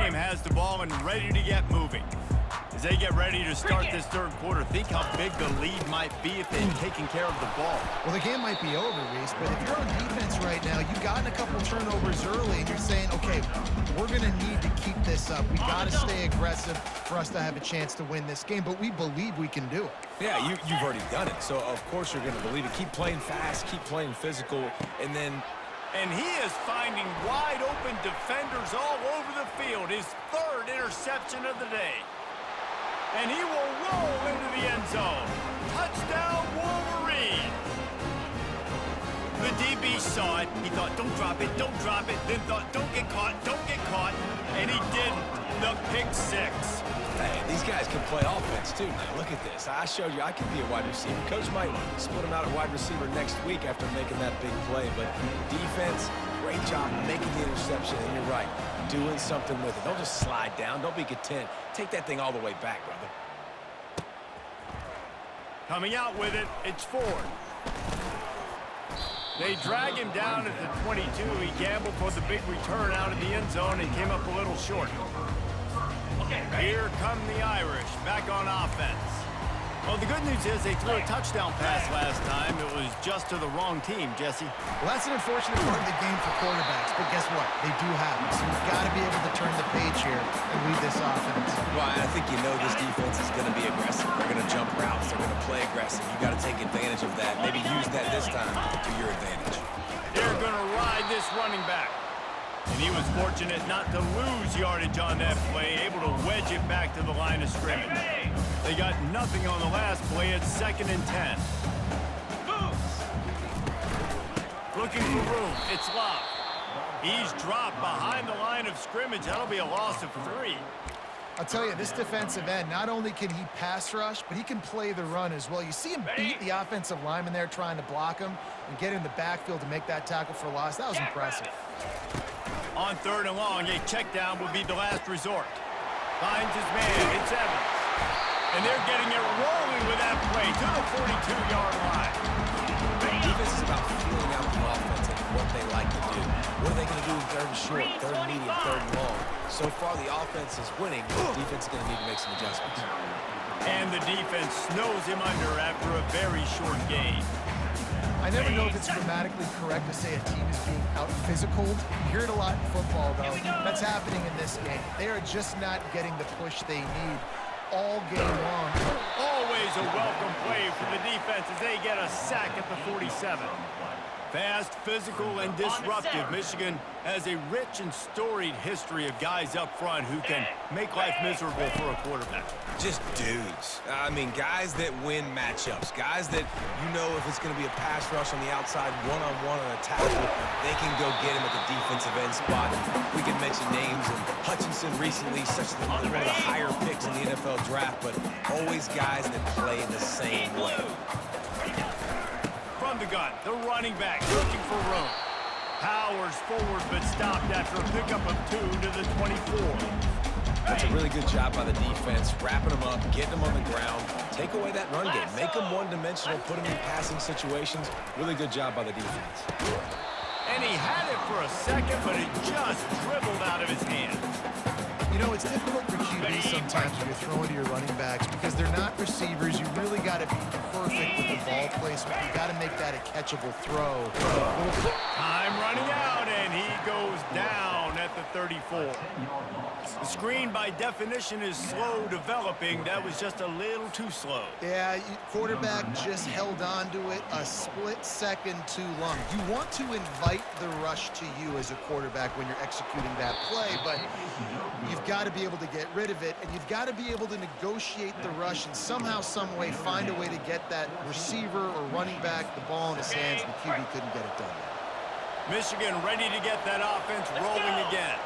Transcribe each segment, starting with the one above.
game has the ball and ready to get moving. As they get ready to start this third quarter, think how big the lead might be if they've taken care of the ball. Well, the game might be over, Reese, but if you're on defense right now, you've gotten a couple turnovers early, and you're saying, okay, we're going to need to keep this up. We got to stay aggressive for us to have a chance to win this game, but we believe we can do it. Yeah, you've already done it, so of course you're going to believe it. Keep playing fast, keep playing physical, and then... And he is finding wide-open defenders all over the field. His third interception of the day. And he will roll into the end zone. Touchdown, Wolverines! The DB saw it. He thought, don't drop it, don't drop it. Then thought, don't get caught, don't get caught. And he didn't. The pick six. Hey, these guys can play offense, too. Now, look at this. I showed you I can be a wide receiver. Coach might split him out at wide receiver next week after making that big play. But defense, great job making the interception. And you're right, doing something with it. Don't just slide down. Don't be content. Take that thing all the way back, brother. Coming out with it, it's Ford. They drag him down at the 22. He gambled for the big return out of the end zone and came up a little short. Here come the Irish, back on offense. Well, the good news is they threw a touchdown pass last time. It was just to the wrong team, Jesse. Well, that's an unfortunate part of the game for quarterbacks, but guess what? They do have it, so you've got to be able to turn the page here and lead this offense. Well, I think you know this defense is going to be aggressive. They're going to jump routes. They're going to play aggressive. You got to take advantage of that. Maybe use that this time to your advantage. They're going to ride this running back. And he was fortunate not to lose yardage on that play, able to wedge it back to the line of scrimmage. They got nothing on the last play. It's 2nd and 10. Looking for room. It's Love. He's dropped behind the line of scrimmage. That'll be a loss of 3. I'll tell you, this defensive end, not only can he pass rush, but he can play the run as well. You see him beat the offensive lineman there trying to block him and get in the backfield to make that tackle for loss. That was impressive. On 3rd and long, a check down will be the last resort. Finds his man. It's Evans. And they're getting it rolling with that play to the 42-yard line. Defense is about feeling out the offense and what they like to do. What are they going to do in 3rd and short, 3rd and medium, 3rd and long? So far, the offense is winning. The defense is going to need to make some adjustments. And the defense snows him under after a very short game. I never know if it's grammatically correct to say a team is being out-physical. You hear it a lot in football, though. That's happening in this game. They are just not getting the push they need all game long. Always a welcome play for the defense as they get a sack at the 47. Fast, physical, and disruptive. Michigan has a rich and storied history of guys up front who can make life miserable for a quarterback. Just dudes. I mean, guys that win matchups. Guys that you know if it's going to be a pass rush on the outside, one-on-one on a tackle, they can go get him at the defensive end spot. We can mention names, and Hutchinson recently, one of the higher picks in the NFL draft, but always guys that play the same way. From the gun, the running back looking for room. Powers forward but stopped after a pickup of 2 to the 24. That's a really good job by the defense, wrapping them up, getting them on the ground, take away that run game, make them one-dimensional, put them in passing situations. Really good job by the defense. And he had it for a second, but it just dribbled out of his hands. You know, it's difficult for QBs sometimes when you're throwing to your running backs because they're not receivers. You really got to be perfect with the ball placement. You got to make that a catchable throw. Time running out, and he goes down at the 34. The screen, by definition, is slow developing. That was just a little too slow. Yeah, quarterback just held on to it a split second too long. You want to invite the rush to you as a quarterback when you're executing that play, but you've got to be able to get rid of it, and you've got to be able to negotiate the rush and somehow, some way, find a way to get that receiver or running back the ball in his hands, and the QB couldn't get it done there. Michigan ready to get that offense rolling again.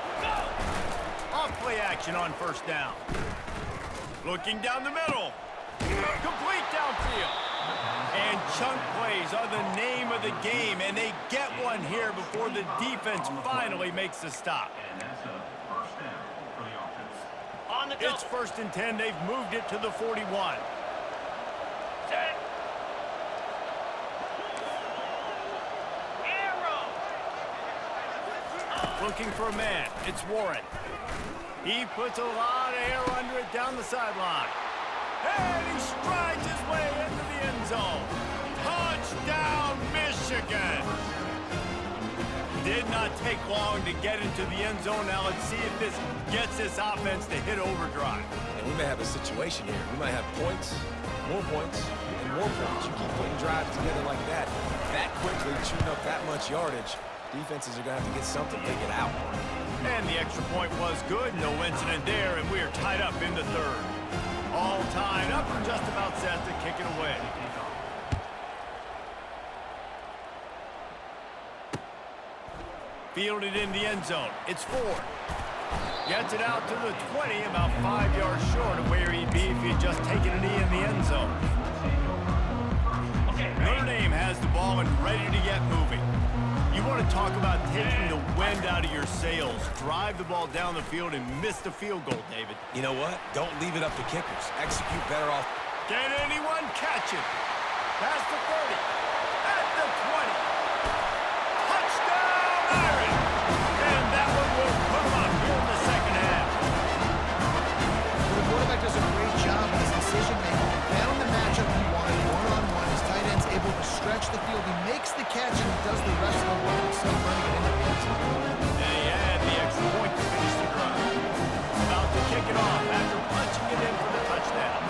Off play action on 1st down. Looking down the middle. Complete downfield. And chunk plays are the name of the game, and they get one here before the defense finally makes the stop. It's 1st and 10. They've moved it to the 41. looking for a man. It's Warren. He puts a lot of air under it down the sideline. And he strides his way into the end zone. Touchdown, Michigan! Did not take long to get into the end zone. Now let's see if this gets this offense to hit overdrive. And we may have a situation here. We might have points, and more points. You keep putting drives together like that quickly, shooting up that much yardage, defenses are going to have to get something to get out. And the extra point was good. No incident there, and we are tied up in the third. All tied up. We're just about set to kick it away. Fielded in the end zone. It's Ford. Gets it out to the 20, about 5 yards short of where he'd be if he had just taken a knee in the end zone. Notre Dame has the ball and ready to get moving. You want to talk about taking the wind out of your sails. Drive the ball down the field and miss the field goal, David. You know what? Don't leave it up to kickers. Execute better off. Can anyone catch it? Past the 30. At the 20. Touchdown, Irish! And that one will put him up here in the second half. The quarterback does a great job in his decision-making. He found the matchup he wanted, one-on-one. His tight end's able to stretch the field. He makes the catch, and he does the rest of the work instead of running it into the end zone. And he had the extra point to finish the drive. About to kick it off after punching it in for the touchdown.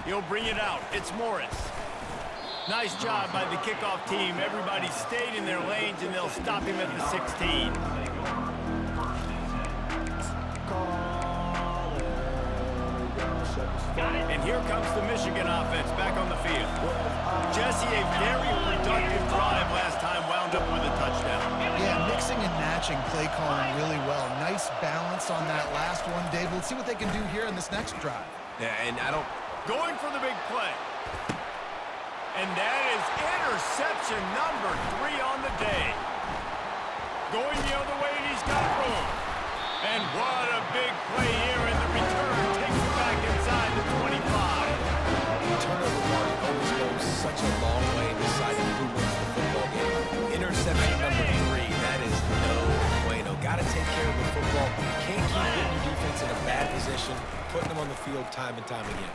He'll bring it out. It's Morris. Nice job by the kickoff team. Everybody stayed in their lanes, and they'll stop him at the 16. And here comes the Michigan offense back on the field. Jesse, a very productive drive last time, wound up with a touchdown. Yeah, mixing and matching play calling really well. Nice balance on that last one, Dave. Let's see what they can do here in this next drive. Yeah, and I don't... Going for the big play. And that is interception number 3 on the day. Going the other way, and he's got room. And what a big play here in the return. Takes it back inside the 25. Turnover mark always goes such a long way in deciding who wins the football game. Interception number 3, that is no bueno. Got to take care of the football. Can't keep getting your defense in a bad position, putting them on the field time and time again.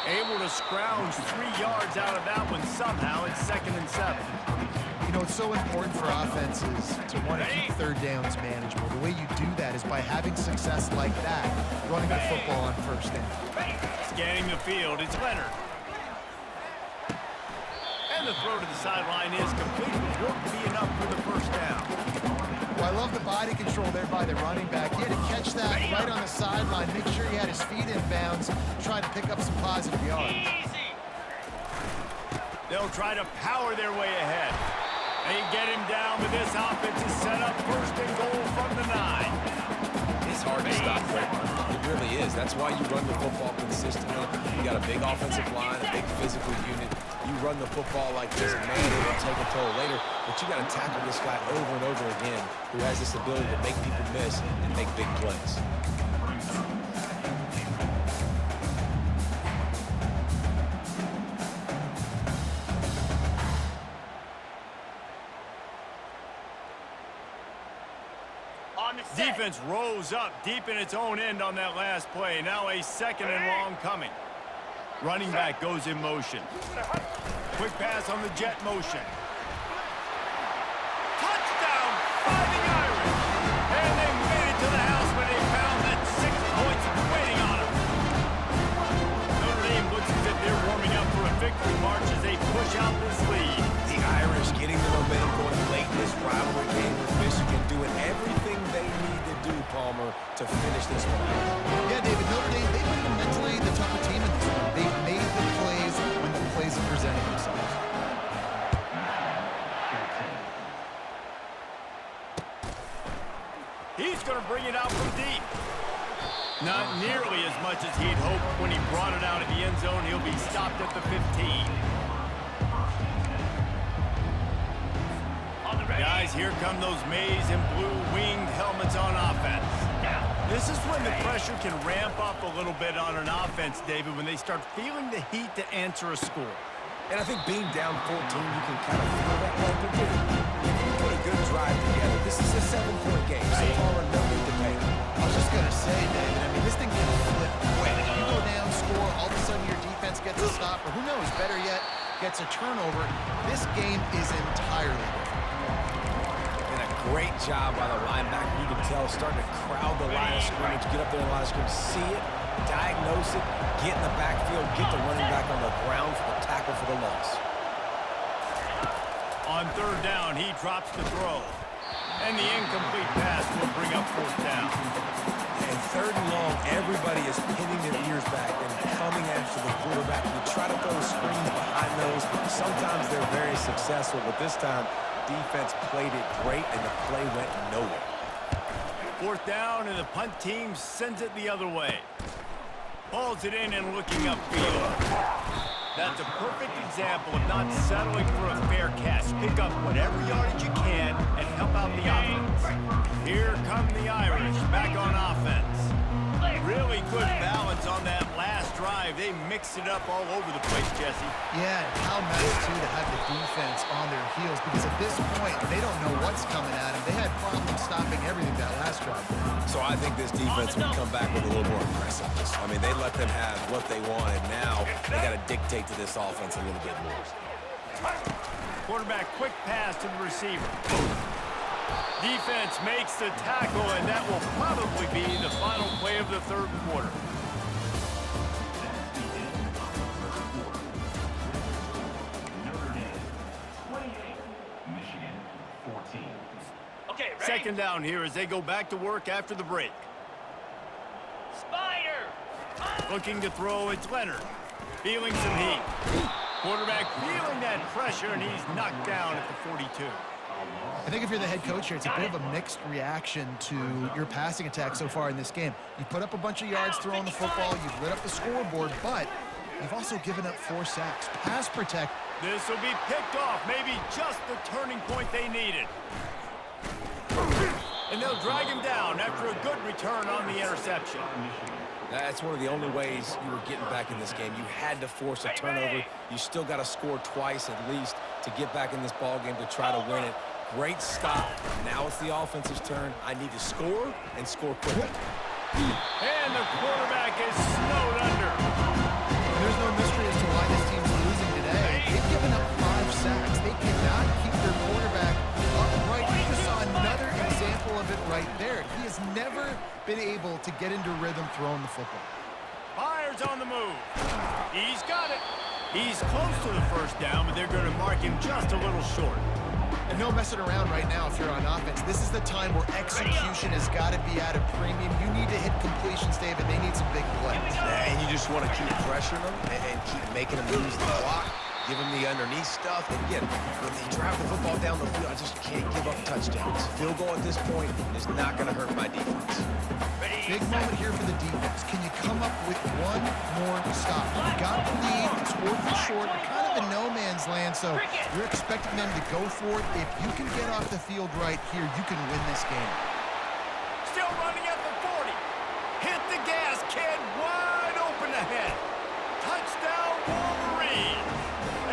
Able to scrounge 3 yards out of that one somehow. It's 2nd and 7. You know, it's so important for offenses to want to keep third downs manageable. The way you do that is by having success like that, running the football on first down. Scanning the field, it's Leonard. And the throw to the sideline is complete, but won't be enough for the first down. Well, I love the body control there by the running back. He had to catch that right on the sideline, make sure he had his feet in bounds, try to pick up some positive yards. They'll try to power their way ahead. They get him down, but this offense is set up 1st and goal from the 9. It's hard to stop quick. It really is. That's why you run the football consistently. You got a big offensive line, a big physical unit. You run the football like this, man, it'll take a toll later. But you got to tackle this guy over and over again who has this ability to make people miss and make big plays. Defense rose up deep in its own end on that last play. Now a 2nd and long coming. Running back goes in motion. Quick pass on the jet motion. Touchdown, Fighting Irish! And they made it to the house when they found that 6 points waiting on them. Notre Dame looks as if they're warming up for a victory march as they push out this lead. The Irish getting the momentum going late in this rivalry game with Michigan, doing everything they need to do, Palmer, to finish this one out. Yeah, David, Notre Dame, they've been mentally the tougher team in this one. They've made the plays when the plays have presented themselves. He's going to bring it out from deep. Not nearly as much as he'd hoped when he brought it out of the end zone. He'll be stopped at the 15. Guys, here come those maize and blue winged helmets on offense. This is when the pressure can ramp up a little bit on an offense, David, when they start feeling the heat to answer a score. And I think being down 14, you can kind of feel that way. But dude, if you put a good drive together, this is a 7-point game, so Palmer no need to pay. I was just going to say, David, I mean, this thing can flip quick. You go down, score, all of a sudden your defense gets a stop, or who knows, better yet, gets a turnover. This game is entirely different. Great job by the linebacker. You can tell starting to crowd the line of scrimmage, get up there in the line of scrimmage, see it, diagnose it, get in the backfield, get the running back on the ground for the tackle for the loss. On third down, he drops the throw. And the incomplete pass will bring up fourth down. And third and long, everybody is pinning their ears back and coming after the quarterback. You try to throw screens behind those. Sometimes they're very successful, but this time, defense played it great, and the play went nowhere. Fourth down, and the punt team sends it the other way. Hauls it in and looking upfield. That's a perfect example of not settling for a fair catch. Pick up whatever yardage you can and help out the offense. Here come the Irish back on offense. Really good balance on that last drive. They mixed it up all over the place, Jesse. Yeah, how nice, too, to have the defense on their heels, because at this point, they don't know what's coming at them. They had problems stopping everything that last drive. So I think this defense would come back with a little more aggressiveness. I mean, they let them have what they wanted. Now they got to dictate to this offense a little bit more. Quarterback quick pass to the receiver. Defense makes the tackle, and that will probably be the final play of the third quarter. Okay, ready? Second down here as they go back to work after the break. Spider! Looking to throw, it's Leonard. Feeling some heat. Quarterback feeling that pressure, and he's knocked down at the 42. I think if you're the head coach here, it's a bit of a mixed reaction to your passing attack so far in this game. You put up a bunch of yards throwing the football, you've lit up the scoreboard, but you've also given up 4 sacks. Pass protect. This will be picked off, maybe just the turning point they needed. And they'll drag him down after a good return on the interception. That's one of the only ways you were getting back in this game. You had to force a turnover. You still got to score twice at least to get back in this ball game to try to win it. Great stop. Now it's the offense's turn. I need to score and score quickly. And the quarterback is snowed under. There's no mystery as to why this team's losing today. They've given up 5 sacks. They cannot keep their quarterback upright. You just saw another example of it right there. He has never been able to get into rhythm throwing the football. Fires on the move. He's got it. He's close to the first down, but they're going to mark him just a little short. And no messing around right now if you're on offense. This is the time where execution has got to be at a premium. You need to hit completions, David. They need some big plays. And you just want to keep pressuring them and keep making them use the clock, give them the underneath stuff. And again, when they drive the football down the field, I just can't give up touchdowns. Field goal at this point is not going to hurt my defense. Big moment here for the defense. Can you come up with one more stop? You got the lead. It's 4th and short. You're kind of in no man's land, so you're expecting them to go for it. If you can get off the field right here, you can win this game. Still running at the 40. Hit the gas, kid. Wide open ahead. Touchdown, Wolverine.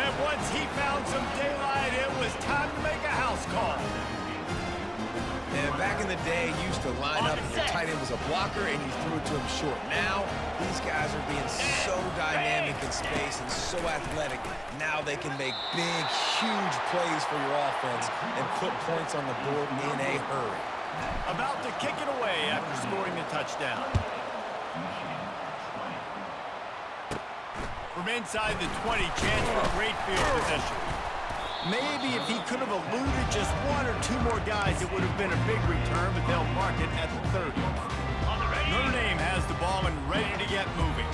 And once he found some daylight, it was time to make a house call. And back in the day, you used to line up and your tight end was a blocker and you threw it to him short. Now, these guys are being so dynamic in space and so athletic. Now they can make big, huge plays for your offense and put points on the board in a hurry. About to kick it away after scoring the touchdown. From inside the 20, chance for great field position. Maybe if he could have eluded just 1 or 2 more guys, it would have been a big return, but they'll mark it at the 30. Notre Dame has the ball and ready to get moving.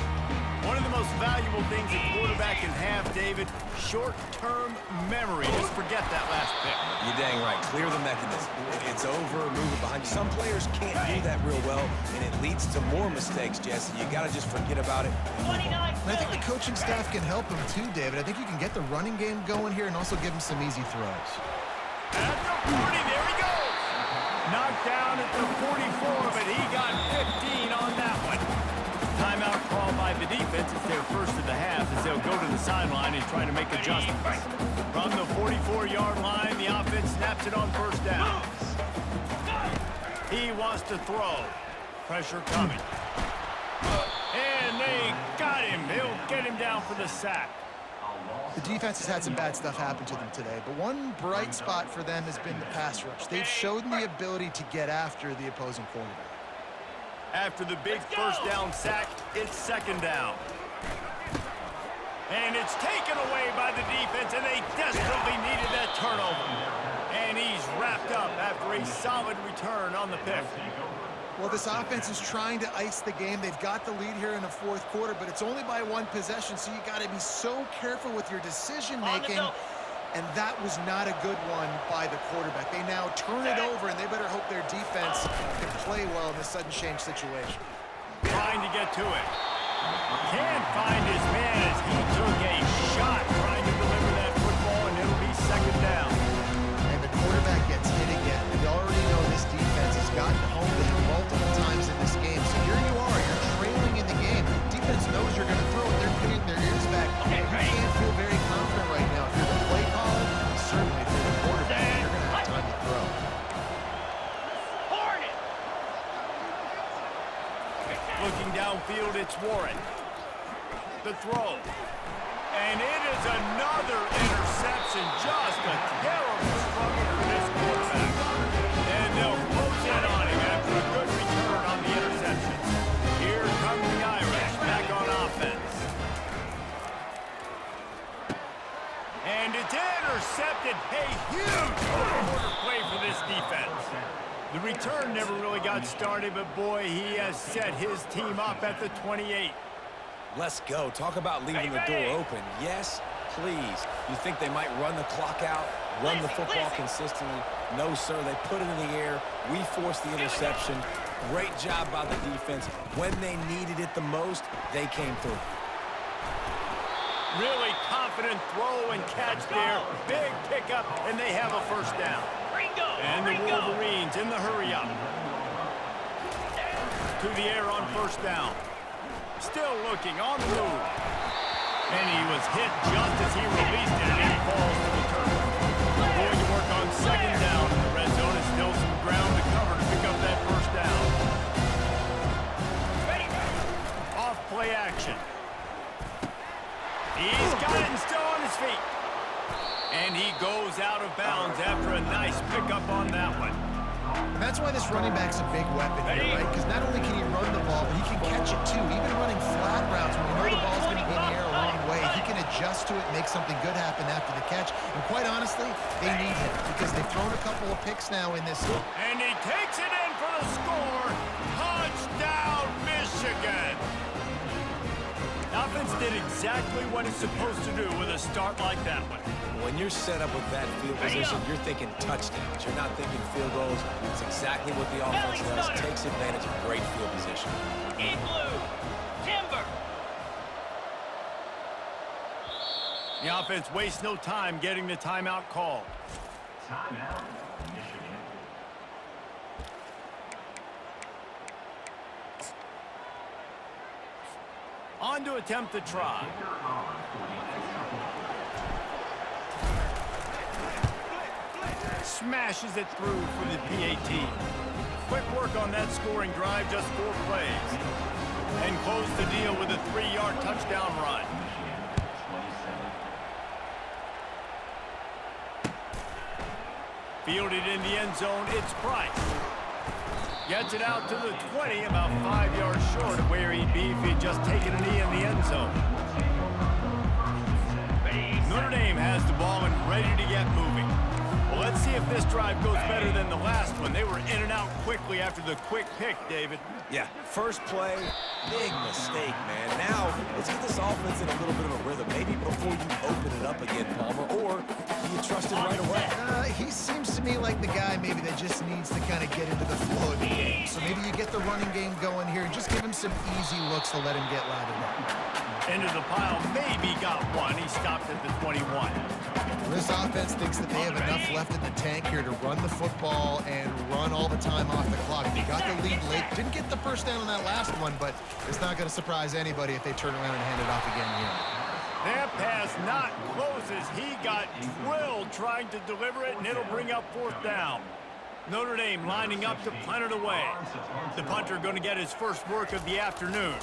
One of the most valuable things a quarterback can have, David, short-term memory. Just forget that last pick. You're dang right. Clear the mechanism. It's over, move it behind you. Some players can't do that real well, and it leads to more mistakes, Jesse. You got to just forget about it. And I think the coaching staff can help him too, David. I think you can get the running game going here and also give him some easy throws. At the 40, there he goes. Knocked down at the 44, but he got 15 on that one. Timeout called by the defense. It's their first of the half as they'll go to the sideline and try to make adjustments. From the 44-yard line, the offense snaps it on first down. He wants to throw. Pressure coming. And they got him. He'll get him down for the sack. The defense has had some bad stuff happen to them today, but one bright spot for them has been the pass rush. They've shown the ability to get after the opposing quarterback. After the big first down sack, it's second down. And it's taken away by the defense, and they desperately needed that turnover. And he's wrapped up after a solid return on the pick. Well, this offense is trying to ice the game. They've got the lead here in the fourth quarter, but it's only by one possession, so you got to be so careful with your decision-making. And that was not a good one by the quarterback. They now turn it over, and they better hope their defense can play well in this sudden change situation. Trying to get to it. Can't find his man as he took a shot trying to deliver that football, and it'll be second down. And the quarterback gets hit again. We already know this defense has gotten home to him multiple times in this game. So here you are, you're trailing in the game. Defense knows you're going to throw it. They're putting their ears back. You can't feel very confident right now. If you're the play caller, certainly if you're the quarterback, you're going to have time to throw. Looking downfield, it's Warren. The throw. And it is another interception. Just a terrible struggle for this quarterback. And they'll close in on him after a good return on the interception. Here come the Irish back on offense. And it's intercepted. A huge quarter play for this defense. The return never really got started, but boy, he has set his team up at the 28. Let's go. Talk about leaving the door open. Yes, please. You think they might run the clock out, run the football consistently? No, sir. They put it in the air. We forced the interception. Great job by the defense. When they needed it the most, they came through. Really confident throw and catch there. Big pickup, and they have a first down. And the Wolverines in the hurry-up. To the air on first down. Still looking on the move. And he was hit just as he released it, and it falls to the turf. Going to work on second down. The red zone is still some ground to cover to pick up that first down. Off play action. He's got it and still on his feet. And he goes out of bounds after a nice pickup on that one. And that's why this running back's a big weapon here, right? Because not only can he run the ball, but he can catch it too. Even running flat routes when you know the ball's going to be in the air a long way, he can adjust to it, make something good happen after the catch. And quite honestly, they need him because they've thrown a couple of picks now in this. And he takes it in for the score. Touchdown, Michigan. Offense did exactly what it's supposed to do with a start like that one. When you're set up with that field position, you're thinking touchdowns. You're not thinking field goals. It's exactly what the offense does. Takes advantage of great field position. In blue, Timber. The offense wastes no time getting the timeout called. Timeout, Michigan. On to attempt the try. Smashes it through for the PAT. Quick work on that scoring drive, just 4 plays. And close the deal with a 3-yard touchdown run. Fielded in the end zone, it's Price. Gets it out to the 20, about 5 yards short of where he'd be if he'd just taken a knee in the end zone. Notre Dame has the ball and ready to get moving. Well, let's see if this drive goes better than the last one. They were in and out quickly after the quick pick, David. Yeah, first play, big mistake, man. Now, let's get this offense in a little bit of a rhythm. Maybe before you open it up again, Palmer, or do you trust him right away? He seems to me like the guy maybe that just needs to kind of get into the flow of the game. So maybe you get the running game going here and just give him some easy looks to let him get lathered up. Into the pile, maybe got one. He stopped at the 21. This offense thinks that they have enough left in the tank here to run the football and run all the time off the clock. They got the lead late. Didn't get the first down on that last one, but it's not going to surprise anybody if they turn around and hand it off again here. That pass not close as he got drilled trying to deliver it, and it'll bring up fourth down. Notre Dame lining up to punt it away. The punter going to get his first work of the afternoon.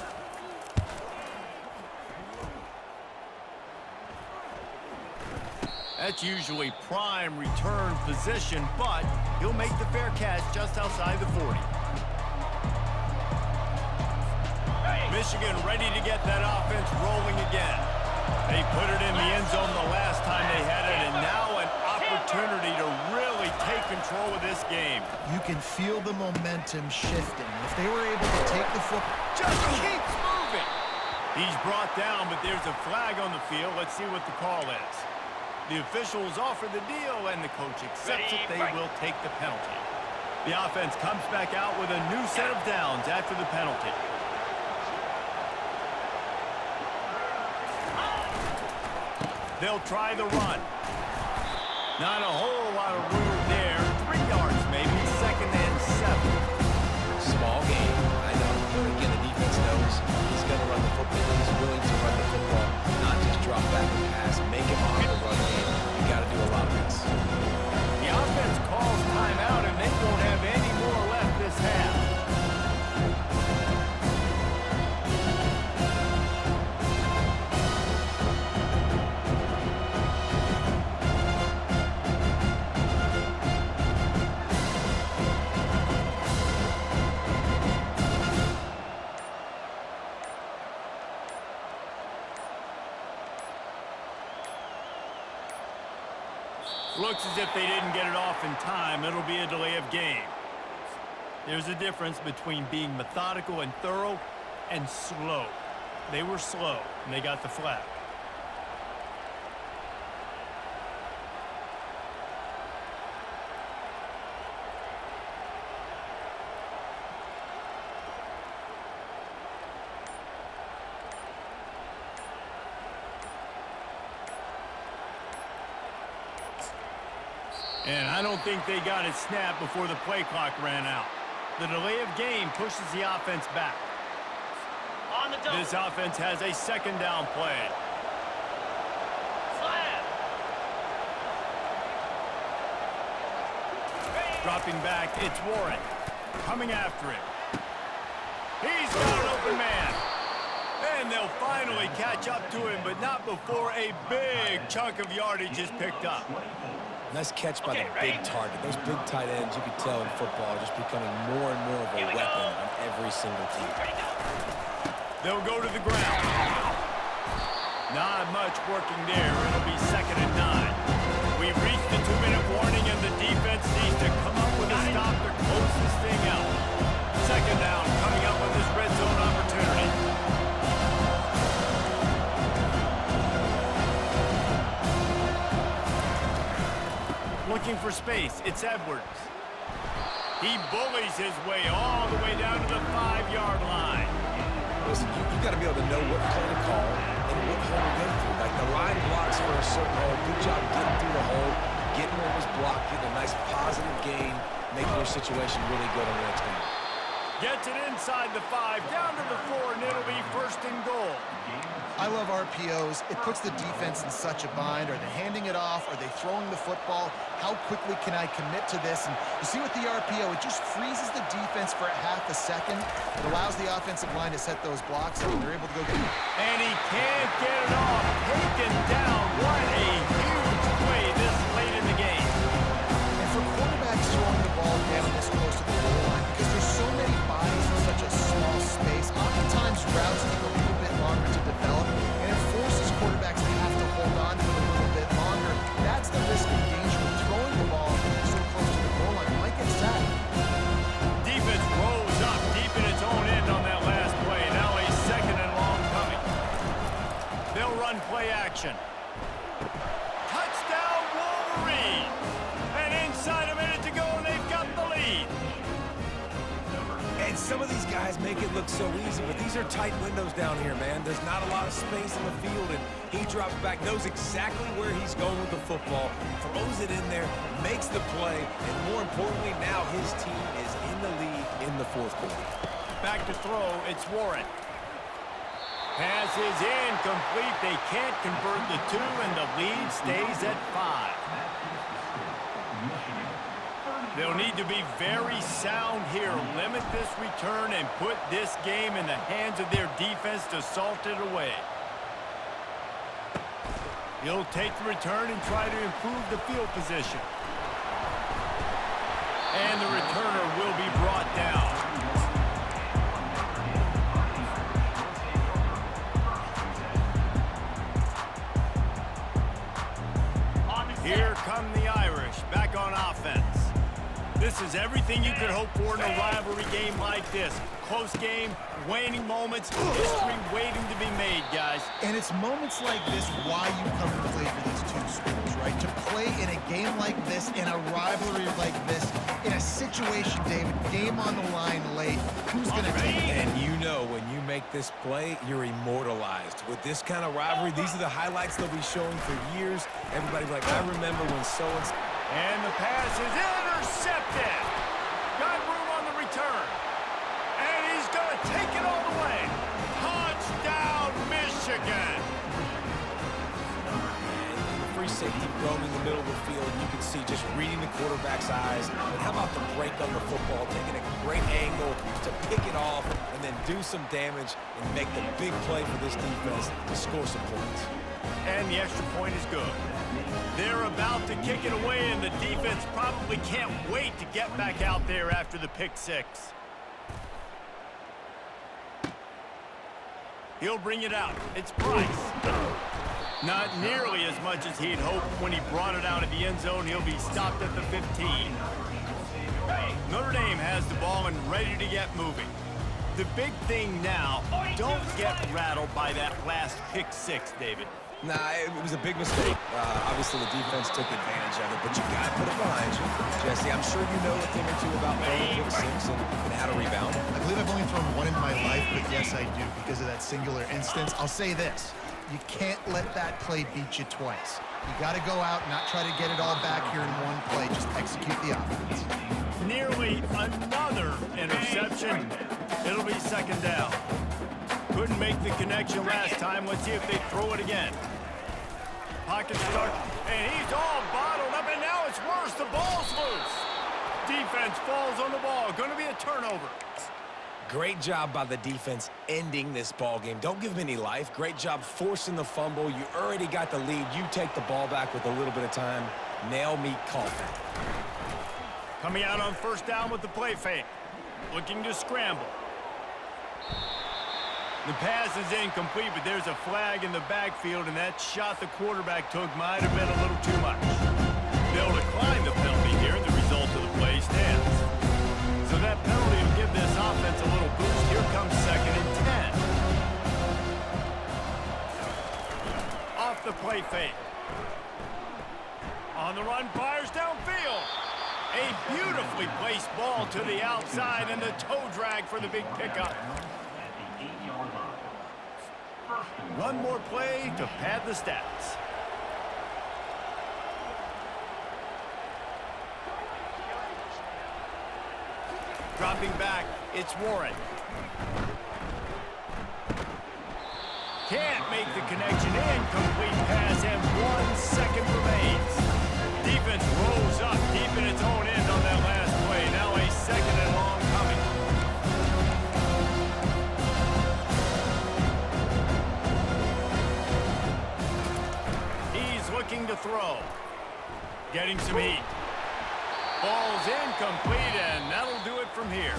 That's usually prime return position, but he'll make the fair catch just outside the 40. Michigan ready to get that offense rolling again. They put it in the end zone the last time they had it, and now an opportunity to really take control of this game. You can feel the momentum shifting. If they were able to take the football... Just keeps moving. He's brought down, but there's a flag on the field. Let's see what the call is. The officials offer the deal, and the coach accepts it. They will take the penalty. The offense comes back out with a new set of downs after the penalty. They'll try the run. Not a whole lot of room there. 3 yards maybe, 2nd and 7. Small game, I know. But again, the defense knows he's going to run the football. He's willing to run the football, not just drop back and pass. Make him on the run game. You got to do a lot of this. The offense calls timeout, and they won't have any more left this half. Looks as if they didn't get it off in time. It'll be a delay of game. There's a difference between being methodical and thorough and slow. They were slow, and they got the flag. And I don't think they got it snapped before the play clock ran out. The delay of game pushes the offense back. On the double. This offense has a 2nd down play. Slam. Dropping back, it's Warren. Coming after him. He's got an open man. And they'll finally catch up to him, but not before a big chunk of yardage is picked up. Nice catch by the big target. Those big tight ends, you can tell in football, are just becoming more and more of a weapon on every single team. They'll go to the ground. Not much working there. It'll be 2nd and 9. We've reached the 2-minute warning, and the defense needs to come up with a stop to close this thing out. 2nd down coming up with this red zone opportunity. Looking for space, it's Edwards. He bullies his way all the way down to the 5-yard line. Listen, you got to be able to know what play to call and what hole to go through. Like the line blocks for a certain hole. Good job getting through the hole, getting where it was blocked, getting a nice positive gain, making your situation really good on the next down. Gets it inside the 5, down to the 4, and it'll be 1st and goal. I love RPOs. It puts the defense in such a bind. Are they handing it off? Are they throwing the football? How quickly can I commit to this? And you see with the RPO, it just freezes the defense for a half a second. It allows the offensive line to set those blocks, and they're able to go get it. And he can't get it off. Taken down. What a huge play this late in the game. And for quarterbacks throwing the ball down this close to the goal line, because there's so many bodies in such a small space, oftentimes routes take a little bit longer to develop, and it forces quarterbacks to have to hold on to it a little bit longer. That's the risk and danger with throwing the ball so close to the goal line. It might get sacked. Defense rose up deep in its own end on that last play. Now a 2nd and long coming. They'll run play action. some of these guys make it look so easy, but these are tight windows down here, man. There's not a lot of space in the field, and he drops back, knows exactly where he's going with the football, throws it in there, makes the play, and more importantly, now his team is in the lead in the fourth quarter. Back to throw, it's Warren. Pass is incomplete. They can't convert the 2, and the lead stays at 5. They'll need to be very sound here. Limit this return and put this game in the hands of their defense to salt it away. He'll take the return and try to improve the field position. And the returner will be brought down. Here come the Irish, back on offense. This is everything you could hope for in a rivalry game like this. Close game, waning moments, history waiting to be made, guys. And it's moments like this why you come to play for these two schools, right? To play in a game like this, in a rivalry like this, in a situation, David, game on the line late, who's going to take it? And you know when you make this play, you're immortalized. With this kind of rivalry, these are the highlights they'll be showing for years. Everybody be like, I remember when so-and-so. And the pass is intercepted. Got room on the return. And he's going to take it all the way. Touchdown, Michigan. And the free safety roaming the middle of the field. You can see just reading the quarterback's eyes. And how about the break on the football, taking a great angle to pick it off and then do some damage and make the big play for this defense to score some points. And the extra point is good. They're about to kick it away, and the defense probably can't wait to get back out there after the pick 6. He'll bring it out. It's Price. Not nearly as much as he'd hoped when he brought it out of the end zone. He'll be stopped at the 15. Notre Dame has the ball and ready to get moving. The big thing now, don't get rattled by that last pick 6, David. Nah, it was a big mistake. Obviously, the defense took advantage of it, but you got to put it behind you. Jesse, I'm sure you know a thing or two about throwing pick 6 and how to rebound. I believe I've only thrown one in my life, but yes, I do, because of that singular instance. I'll say this. You can't let that play beat you twice. You got to go out and not try to get it all back here in one play. Just execute the offense. Nearly another interception. It'll be second down. Couldn't make the connection last time. Let's see if they throw it again. Pocket start, and he's all bottled up, and now it's worse. The ball's loose. Defense falls on the ball. Going to be a turnover. Great job by the defense ending this ball game. Don't give them any life. Great job forcing the fumble. You already got the lead. You take the ball back with a little bit of time. Nail meet Coffin. Coming out on first down with the play fake. Looking to scramble. The pass is incomplete, but there's a flag in the backfield, and that shot the quarterback took might have been a little too much. They'll decline the penalty here, and the result of the play stands. So that penalty will give this offense a little boost. Here comes second and 10. Off the play fake. On the run, fires downfield. A beautifully placed ball to the outside, and the toe drag for the big pickup. One more play to pad the stats. Dropping back, it's Warren. Can't make the connection. Incomplete pass, and 1 second remains. Defense rolls up deep in its own end on that last play. Now a second and long coming. He's looking to throw. Getting some heat. Ball's incomplete, and that'll do it from here.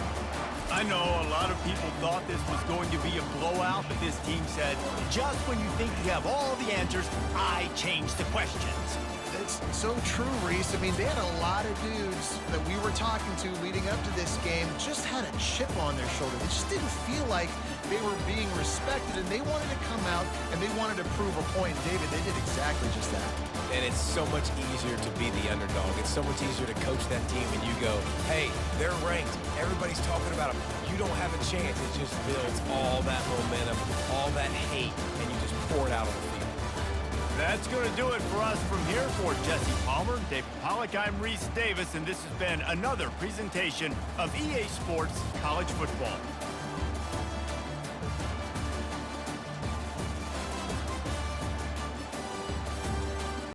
I know a lot of people thought this was going to be a blowout, but this team said, just when you think you have all the answers, I change the questions. It's so true, Reese. I mean, they had a lot of dudes that we were talking to leading up to this game just had a chip on their shoulder. They just didn't feel like they were being respected, and they wanted to come out, and they wanted to prove a point. David, they did exactly just that. And it's so much easier to be the underdog. It's so much easier to coach that team and you go, hey, they're ranked. Everybody's talking about them. You don't have a chance. It just builds all that momentum, all that hate, and you just pour it out on the field. That's going to do it for us from here. For Jesse Palmer, David Pollack, I'm Reese Davis, and this has been another presentation of EA Sports College Football.